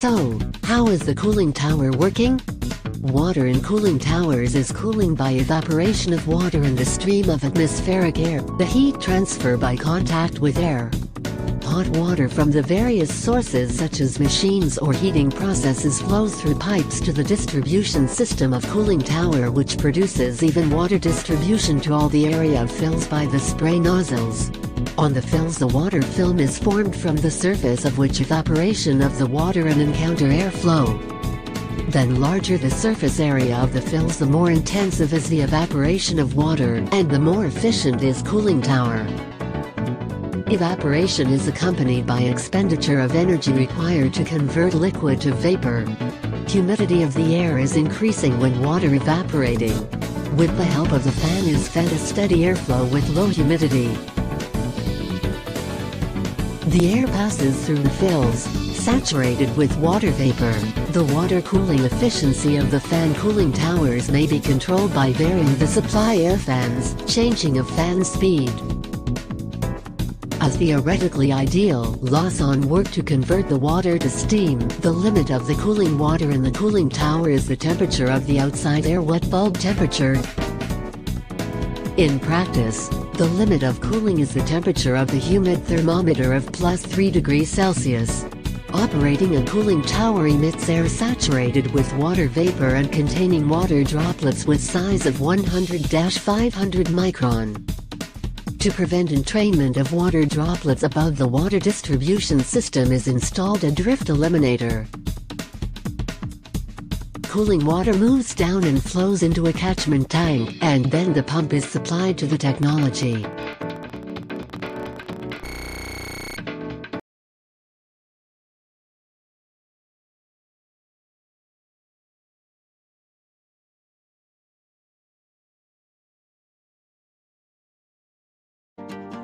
So, how is the cooling tower working? Water in cooling towers is cooling by evaporation of water in the stream of atmospheric air, the heat transfer by contact with air. Hot water from the various sources such as machines or heating processes flows through pipes to the distribution system of cooling tower, which produces even water distribution to all the area of fills by the spray nozzles. On the fills, the water film is formed from the surface of which evaporation of the water and encounter airflow. Then larger the surface area of the fills, the more intensive is the evaporation of water, and the more efficient is cooling tower. Evaporation is accompanied by expenditure of energy required to convert liquid to vapor. Humidity of the air is increasing when water evaporating. With the help of the fan is fed a steady airflow with low humidity. The air passes through the fills, saturated with water vapor. The water cooling efficiency of the fan cooling towers may be controlled by varying the supply air fans, changing of fan speed. A theoretically ideal loss on work to convert the water to steam. The limit of the cooling water in the cooling tower is the temperature of the outside air, wet bulb temperature. In practice, the limit of cooling is the temperature of the humid thermometer of +3 degrees Celsius. Operating a cooling tower emits air saturated with water vapor and containing water droplets with size of 100-500 micron. To prevent entrainment of water droplets above the water distribution system is installed a drift eliminator. Cooling water moves down and flows into a catchment tank, and then the pump is supplied to the technology.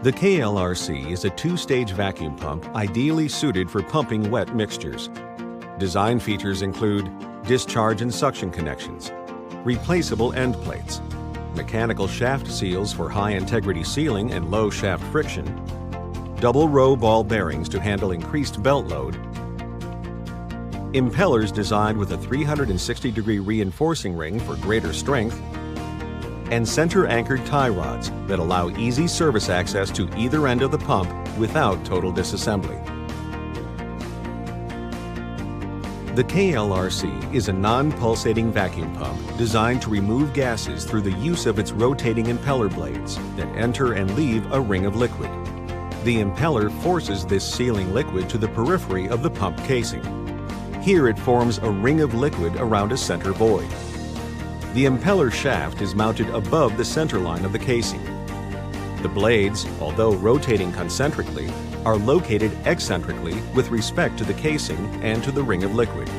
The KLRC is a two-stage vacuum pump ideally suited for pumping wet mixtures. Design features include discharge and suction connections, replaceable end plates, mechanical shaft seals for high-integrity sealing and low shaft friction, double-row ball bearings to handle increased belt load, impellers designed with a 360-degree reinforcing ring for greater strength, and center-anchored tie rods that allow easy service access to either end of the pump without total disassembly. The KLRC is a non-pulsating vacuum pump designed to remove gases through the use of its rotating impeller blades that enter and leave a ring of liquid. The impeller forces this sealing liquid to the periphery of the pump casing. Here it forms a ring of liquid around a center void. The impeller shaft is mounted above the center line of the casing. The blades, although rotating concentrically, are located eccentrically with respect to the casing and to the ring of liquid.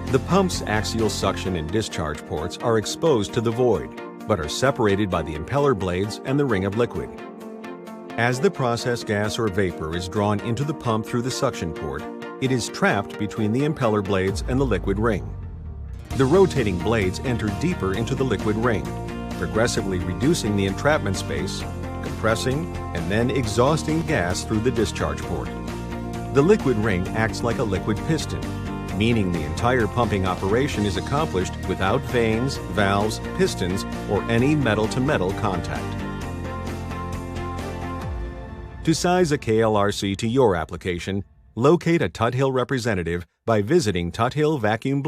The pump's axial suction and discharge ports are exposed to the void, but are separated by the impeller blades and the ring of liquid. As the process gas or vapor is drawn into the pump through the suction port, it is trapped between the impeller blades and the liquid ring. The rotating blades enter deeper into the liquid ring, progressively reducing the entrapment space, compressing, and then exhausting gas through the discharge port. The liquid ring acts like a liquid piston, meaning the entire pumping operation is accomplished without vanes, valves, pistons, or any metal-to-metal contact. To size a KLRC to your application, locate a Tuthill representative by visiting Tuthill Vacuum